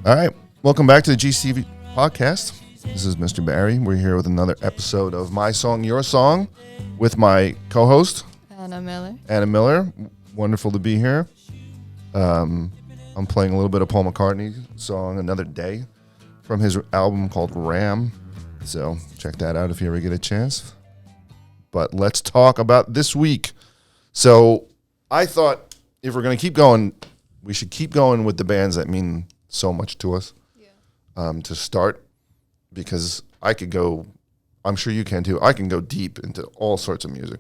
All right. Welcome back to the GCV podcast. This is Mr. Barry. We're here with another episode of My Song, Your Song with my co-host, Anna Miller. Anna Miller. Wonderful to be here. I'm playing a little bit of Paul McCartney's song, Another Day, from his album called Ram. So check that out if you ever get a chance. But let's talk about this week. So I thought if we're going to keep going, we should keep going with the bands that mean so much to us. To start, because I could go, I'm sure you can too, I can go deep into all sorts of music,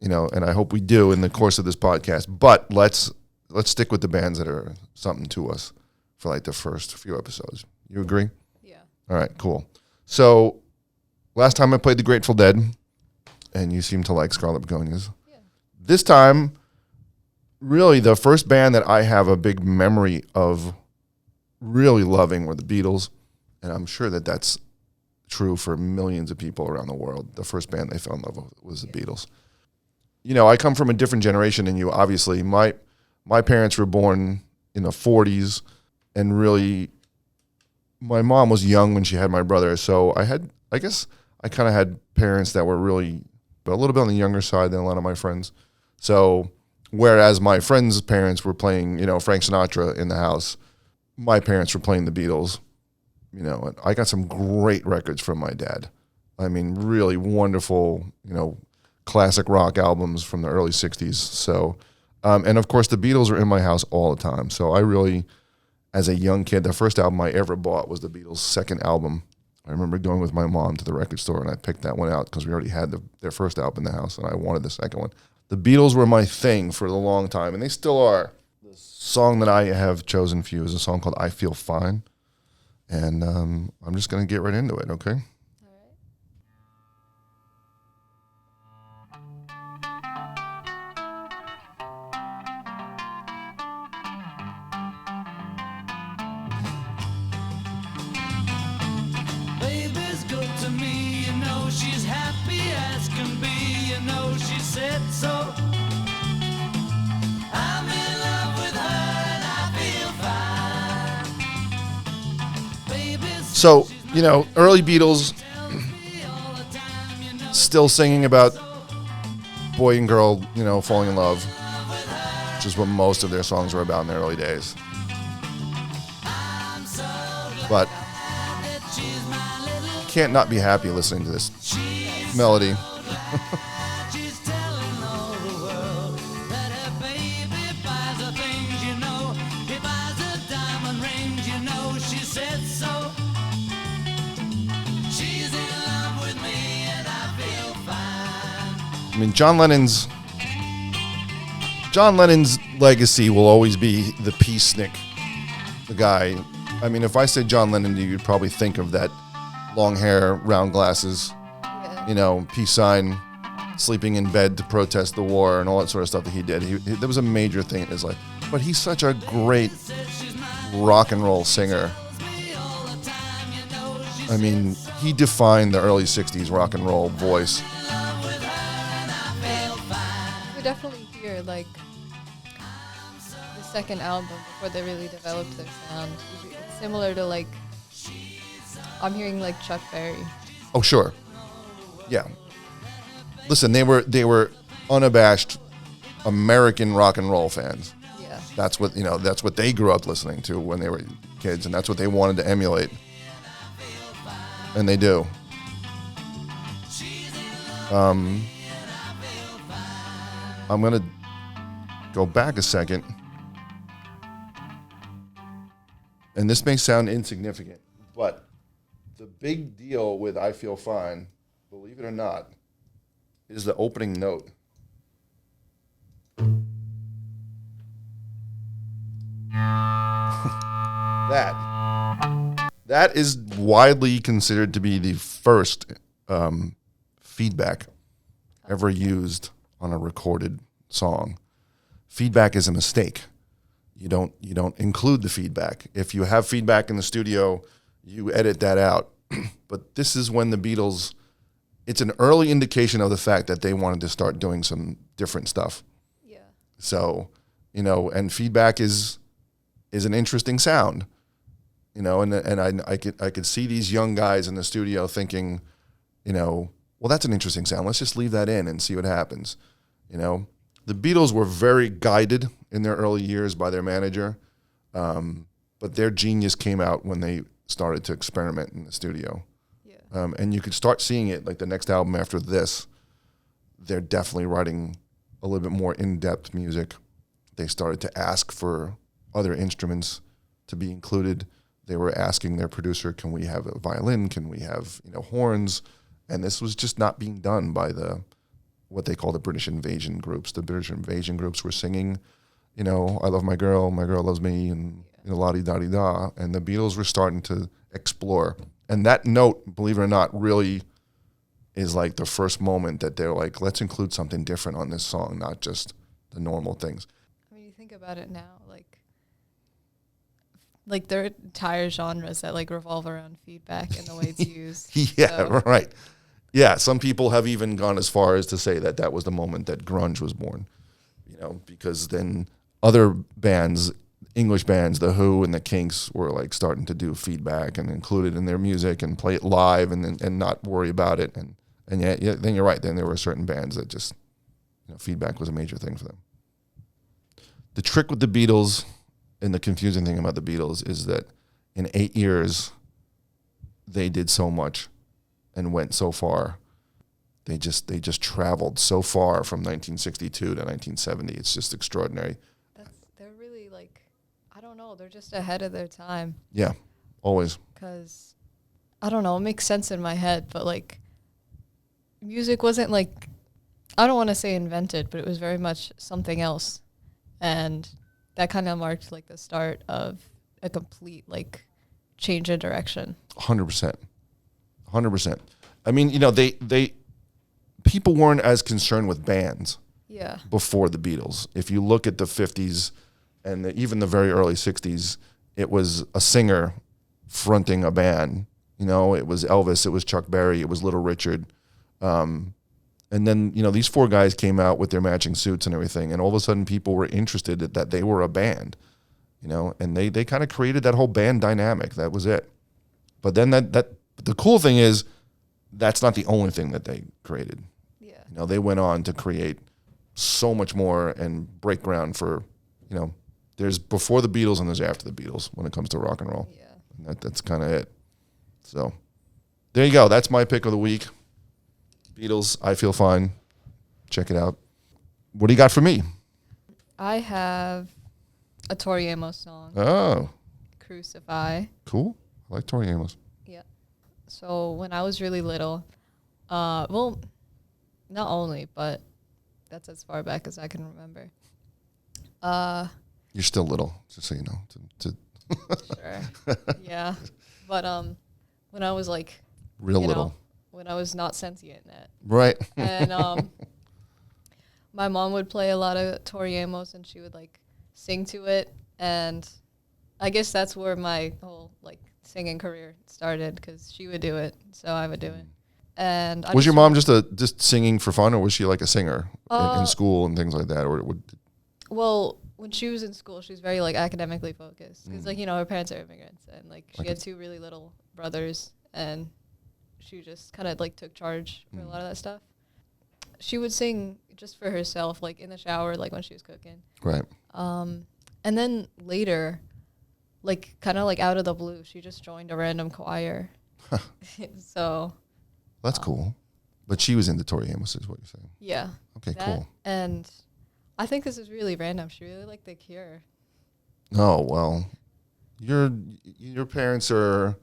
and I hope we do in the course of this podcast, but let's stick with the bands that are something to us for like the first few episodes. You agree? Yeah. All right, cool. So last time I played the Grateful Dead, and you seem to like Scarlet Begonias. Yeah. This time, really the first band that I have a big memory of really loving were the Beatles, and I'm sure that that's true for millions of people around the world. The first band they fell in love with was the Beatles. I come from a different generation than you, obviously. My parents were born in the 40s, and really, my mom was young when she had my brother, so I guess I kind of had parents that were really a little bit on the younger side than a lot of my friends. So, whereas my friends' parents were playing, Frank Sinatra in the house, my parents were playing the Beatles, and I got some great records from my dad. I mean, really wonderful, classic rock albums from the early 60s. So, and of course the Beatles were in my house all the time. So I really, as a young kid, the first album I ever bought was the Beatles' second album. I remember going with my mom to the record store and I picked that one out because we already had their first album in the house and I wanted the second one. The Beatles were my thing for a long time, and they still are. The song that I have chosen for you is a song called I Feel Fine. And I'm just going to get right into it, okay? Baby's good to me, she's happy as can be, she said so. I'm in love with her and I feel fine. Baby's So, early Beatles still singing about boy and girl, falling in love, which is what most of their songs were about in the early days. But can't not be happy listening to this melody. she's telling all the world that her baby buys her things, he buys her diamond rings, she said so. She's in love with me and I feel fine. I mean, John Lennon's legacy will always be the peacenik, the guy. I mean, if I said John Lennon, you'd probably think of that long hair, round glasses, peace sign, sleeping in bed to protest the war and all that sort of stuff that he did. That was a major thing in his life. But he's such a great rock and roll singer. I mean, he defined the early 60s rock and roll voice. You definitely hear the second album before they really developed their sound. It's similar to I'm hearing Chuck Berry. Oh, sure. Yeah. Listen, they were unabashed American rock and roll fans. Yeah. That's what they grew up listening to when they were kids, and that's what they wanted to emulate. And they do. I'm going to go back a second. And this may sound insignificant, but the big deal with I Feel Fine, believe it or not, is the opening note. That is widely considered to be the first feedback ever used on a recorded song. Feedback is a mistake. You don't include the feedback. If you have feedback in the studio, you edit that out. But this is when the Beatles, it's an early indication of the fact that they wanted to start doing some different stuff. Yeah. So, and feedback is an interesting sound. you know, and I could see these young guys in the studio thinking, you know, well, that's an interesting sound. Let's just leave that in and see what happens. You know, the Beatles were very guided in their early years by their manager, but their genius came out when they started to experiment in the studio. Yeah. And you could start seeing it, like the next album after this, they're definitely writing a little bit more in-depth music. They started to ask for other instruments to be included. They were asking their producer, can we have a violin? Can we have, you know, horns? And this was just not being done by what they call the British invasion groups. The British invasion groups were singing, you know, I love my girl loves me, and, you know, la-di-da-di-da. And the Beatles were starting to explore. And that note, believe it or not, really is like the first moment that they're like, let's include something different on this song, not just the normal things. I mean, you think about it now, like there are entire genres that like revolve around feedback and the way it's used. Yeah, so. Right. Yeah, some people have even gone as far as to say that that was the moment that grunge was born, you know, because then other bands, English bands, The Who and the Kinks, were like starting to do feedback and include it in their music and play it live and not worry about it. And yeah, then you're right. Then there were certain bands that just, you know, feedback was a major thing for them. The trick with the Beatles, and the confusing thing about the Beatles, is that in 8 years, they did so much and went so far. They just traveled so far from 1962 to 1970. It's just extraordinary. They're really like, I don't know, they're just ahead of their time. Yeah, always. Because, I don't know, it makes sense in my head, but like, music wasn't like, I don't want to say invented, but it was very much something else. And that kind of marked like the start of a complete like change in direction. 100%. 100%. I mean, you know, people weren't as concerned with bands before the Beatles. If you look at the 50s and even the very early 60s, it was a singer fronting a band. You know, it was Elvis, it was Chuck Berry, it was Little Richard. And then, you know, these four guys came out with their matching suits and everything, and all of a sudden people were interested that they were a band, you know, and they kind of created that whole band dynamic. That was it. But then the cool thing is that's not the only thing that they created. Yeah. You know, they went on to create so much more and break ground for, you know, there's before the Beatles and there's after the Beatles when it comes to rock and roll. Yeah. And that's kind of it. So there you go. That's my pick of the week. Beatles, I Feel Fine. Check it out. What do you got for me? I have a Tori Amos song. Oh. Crucify. Cool. I like Tori Amos. Yeah. So when I was really little, well, not only, but that's as far back as I can remember. You're still little, just so you know. Sure. Yeah. But when I was like... Real little. Know, when I was not sentient yet. Right. And my mom would play a lot of Tori Amos, and she would like sing to it, and I guess that's where my whole like singing career started, because she would do it, so I would do it. And was your mom just singing for fun, or was she like a singer in school and things like that, or would? Well, when she was in school, she was very like academically focused, because like, you know, her parents are immigrants, and like she had two really little brothers, and she just kind of like took charge for a lot of that stuff. She would sing just for herself, like in the shower, like when she was cooking. Right. And then later, like kind of like out of the blue, she just joined a random choir. So. That's cool. But she was into Tori Amos, is what you're saying. Yeah. Okay, cool. And I think this is really random. She really liked The Cure. Oh, well, your parents are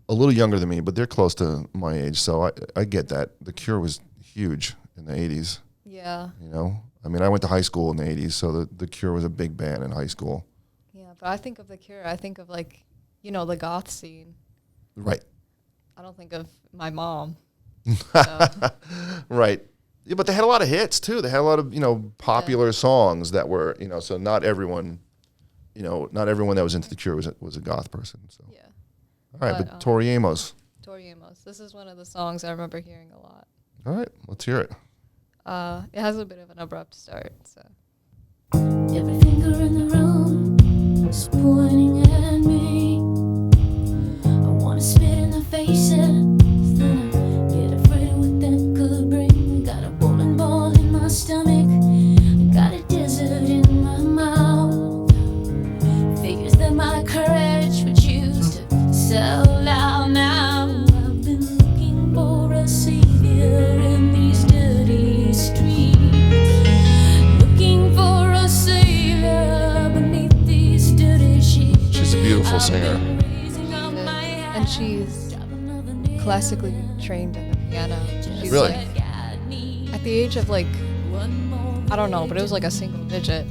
a little younger than me, but they're close to my age, so I get that. The Cure was huge in the 80s. Yeah. You know? I mean, I went to high school in the 80s, so the Cure was a big band in high school. Yeah, but I think of The Cure, I think of, like, you know, the goth scene. Right. I don't think of my mom. Right. Yeah, but they had a lot of hits, too. They had a lot of, you know, popular songs that were, you know, so not everyone that was into The Cure was a goth person. So. Yeah. All right, but Tori Amos. Tori Amos. This is one of the songs I remember hearing a lot. All right, let's hear it. It has a bit of an abrupt start, so. Every finger in the room was pointing at me. singer. And she's classically trained in the piano. She's Really? like, at the age of like, I don't know, but it was like a single digit.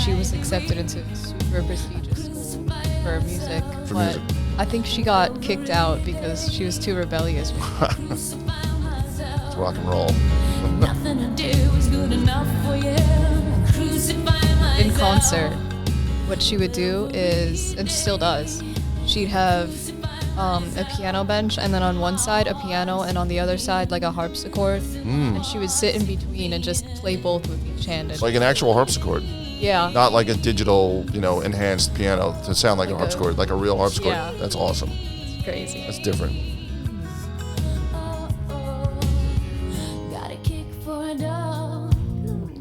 She was accepted into a super prestigious school for music. For but music. I think she got kicked out because she was too rebellious. It's rock and roll. In concert, what she would do is, and still does, she'd have a piano bench, and then on one side a piano, and on the other side like a harpsichord. And she would sit in between and just play both with each hand. And Like an actual harpsichord. yeah. Not like a digital, enhanced piano to sound like a harpsichord, like a real harpsichord. Yeah. That's awesome. It's crazy. That's different. Got a kick for a dog,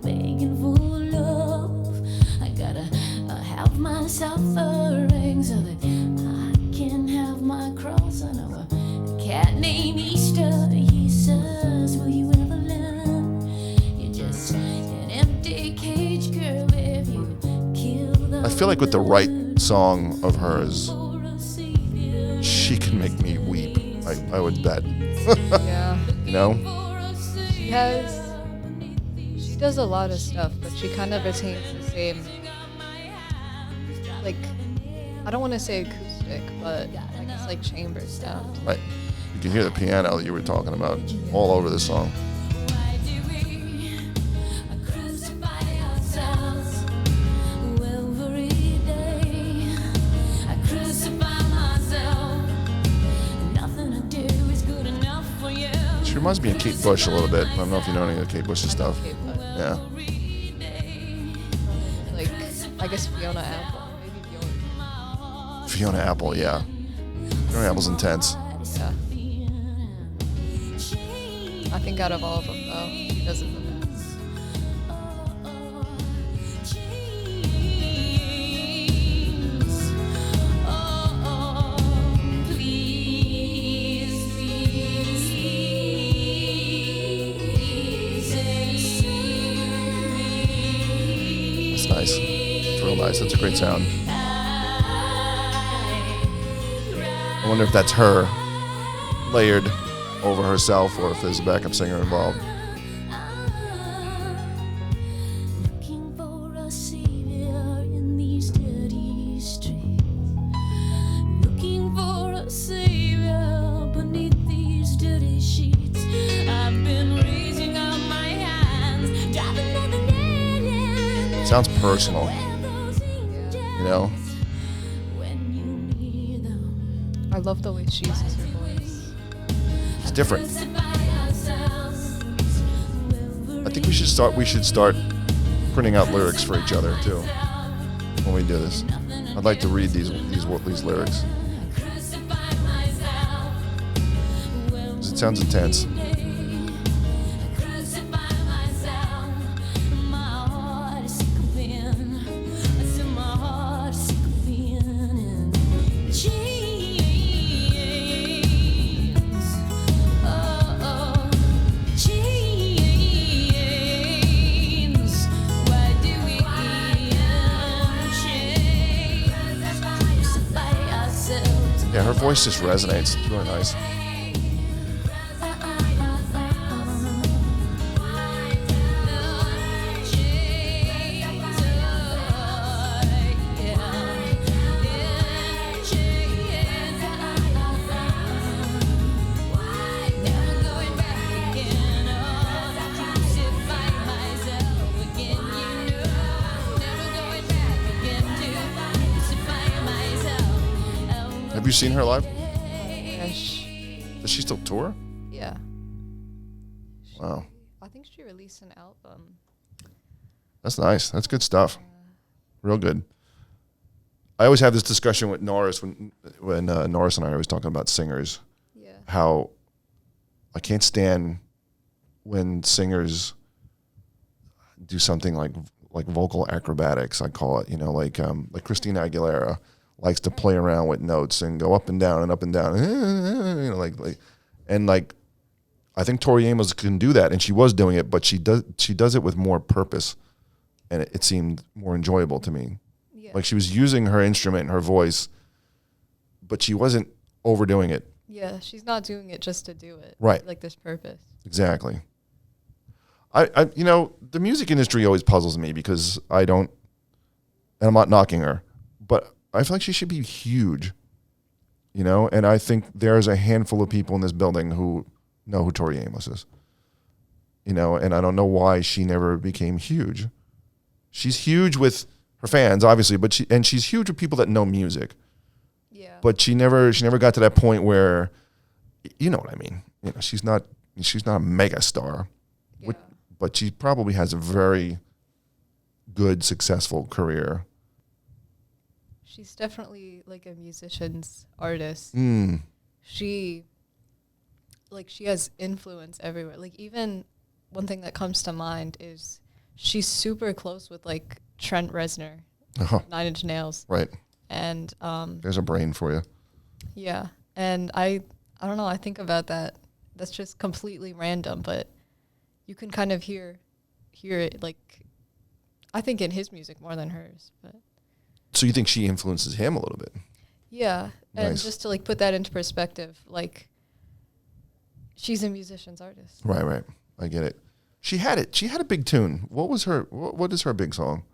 begging for love. I gotta have my suffering so that I can have my cross. I know a cat named Easter. He says, will you ever learn? You're just an empty cage, girl, if you kill the I feel like with the right song of hers, she can make me weep. I would bet. Yeah. You know? She does a lot of stuff, but she kind of retains the same, like, I don't want to say acoustic, but I guess like chamber sound. Right. You can hear the piano that you were talking about all over the song. Why do we crucify ourselves every day? I crucify myself. Nothing I do is good enough for you. She reminds me of Kate Bush a little bit. I don't know if you know any of Kate Bush's stuff. Okay, but Yeah. like, I guess Fiona Apple, maybe Bjork. Fiona Apple, yeah. Fiona Apple's intense. Yeah. I think out of all of them, though, she does it the best. It's nice. It's real nice. It's a great sound. I wonder if that's her layered over herself or if there's a backup singer involved. Looking for a savior in these dirty streets. Looking for a savior beneath these dirty sheets. I've been raising up my hands, driving nothing in. Sounds personal, you know? When you need them. I love the way she uses her voice. It's different. I think we should start printing out lyrics for each other too when we do this. I'd like to read these lyrics. 'Cause it sounds intense. Yeah, her voice just resonates. It's really nice. Have you seen her live? Ish. Does she still tour? Yeah. Wow, I think she released an album. that's nice. That's good stuff. Real good. I always have this discussion with Norris when Norris and I are always talking about singers. Yeah. How I can't stand when singers do something like vocal acrobatics. I call it, like Christina Aguilera likes to play around with notes and go up and down and up and down, I think Tori Amos can do that, and she was doing it, but she does it with more purpose, and it seemed more enjoyable to me. Yeah. Like she was using her instrument and her voice but she wasn't overdoing it. Yeah, she's not doing it just to do it. Right. Like this purpose. Exactly. I you know, the music industry always puzzles me because I don't, and I'm not knocking her, but I feel like she should be huge, you know, and I think there's a handful of people in this building who know who Tori Amos is, you know, and I don't know why she never became huge. She's huge with her fans, obviously, but she's huge with people that know music. Yeah. But she never got to that point where, you know what I mean. You know, she's not a mega star, Yeah. but she probably has a very good, successful career. She's definitely like a musician's artist. Mm. She has influence everywhere. Like even one thing that comes to mind is she's super close with like Trent Reznor, Uh-huh. 9 Inch Nails. Right. And There's a brain for you. yeah. And I don't know, I think about that. That's just completely random, but you can kind of hear it like I think in his music more than hers. But So you think she influences him a little bit? yeah. And Nice. just to like put that into perspective, like she's a musician's artist. Right. I get it. She had a big tune. What was her? What is her big song?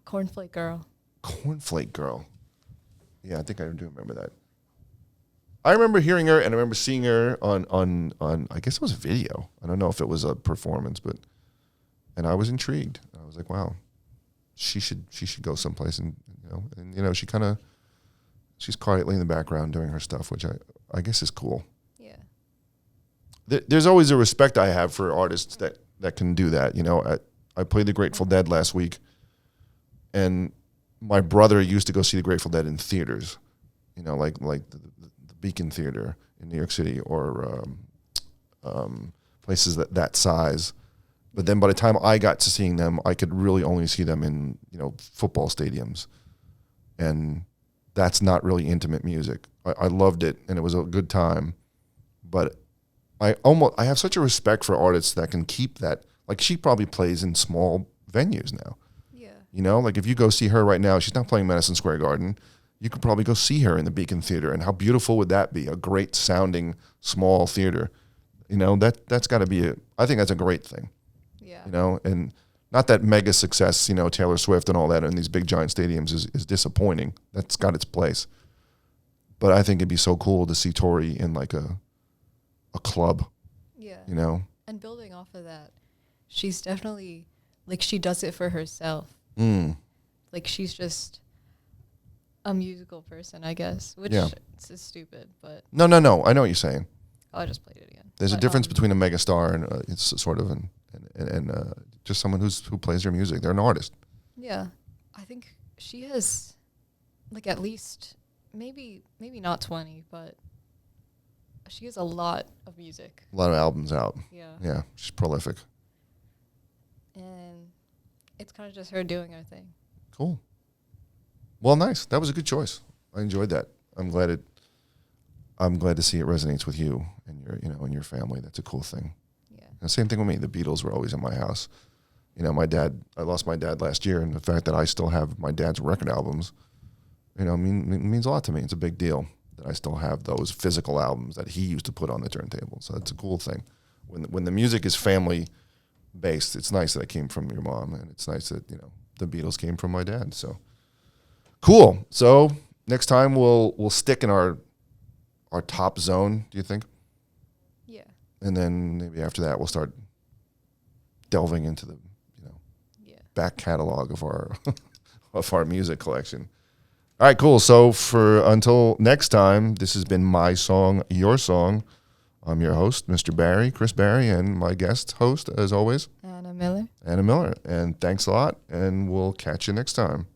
Cornflake Girl. Cornflake Girl. Yeah, I think I do remember that. I remember hearing her and I remember seeing her on I guess it was a video. I don't know if it was a performance, and I was intrigued. I was like, wow, she should go someplace and she's quietly in the background doing her stuff, which I guess is cool. Yeah. There's always a respect I have for artists that can do that. You know, I played the Grateful Dead last week, and my brother used to go see the Grateful Dead in theaters, you know, like the Beacon Theater in New York City or places that size. But then by the time I got to seeing them, I could really only see them in, you know, football stadiums. And that's not really intimate music. I loved it, and it was a good time. But I have such a respect for artists that can keep that. Like, she probably plays in small venues now. Yeah. You know, like if you go see her right now, she's not playing Madison Square Garden. You could probably go see her in the Beacon Theater, and how beautiful would that be? A great sounding small theater. You know, that's got to be I think that's a great thing. Yeah. You know, and not that mega success, you know, Taylor Swift and all that in these big giant stadiums is disappointing. That's got its place. But I think it'd be so cool to see Tori in like a club. Yeah. You know? And building off of that, she's definitely like she does it for herself. Mm. Like she's just a musical person, I guess, which Yeah. is stupid, but No. I know what you're saying. I just played it again. There's a But, difference between a mega star and it's sort of and just someone who plays their music. They're an artist. Yeah. I think she has like at least maybe not 20, but she has a lot of music. A lot of albums out. Yeah. Yeah, she's prolific. And it's kind of just her doing her thing. Cool. Well, nice. That was a good choice. I enjoyed that. I'm glad to see it resonates with you and your family. That's a cool thing. Yeah. And same thing with me. The Beatles were always in my house. You know, I lost my dad last year, and the fact that I still have my dad's record albums, you know, means a lot to me. It's a big deal that I still have those physical albums that he used to put on the turntable. So that's a cool thing. When the music is family based, it's nice that it came from your mom, and it's nice that, you know, the Beatles came from my dad. So cool. So next time we'll stick in our top zone, do you think? Yeah. And then maybe after that we'll start delving into the, you know, Yeah. back catalog of our music collection. All right, cool. So until next time, this has been My Song, Your Song. I'm your host, Mr. Barry, Chris Barry, and my guest host, as always, Anna Miller. Anna Miller. And thanks a lot, and we'll catch you next time.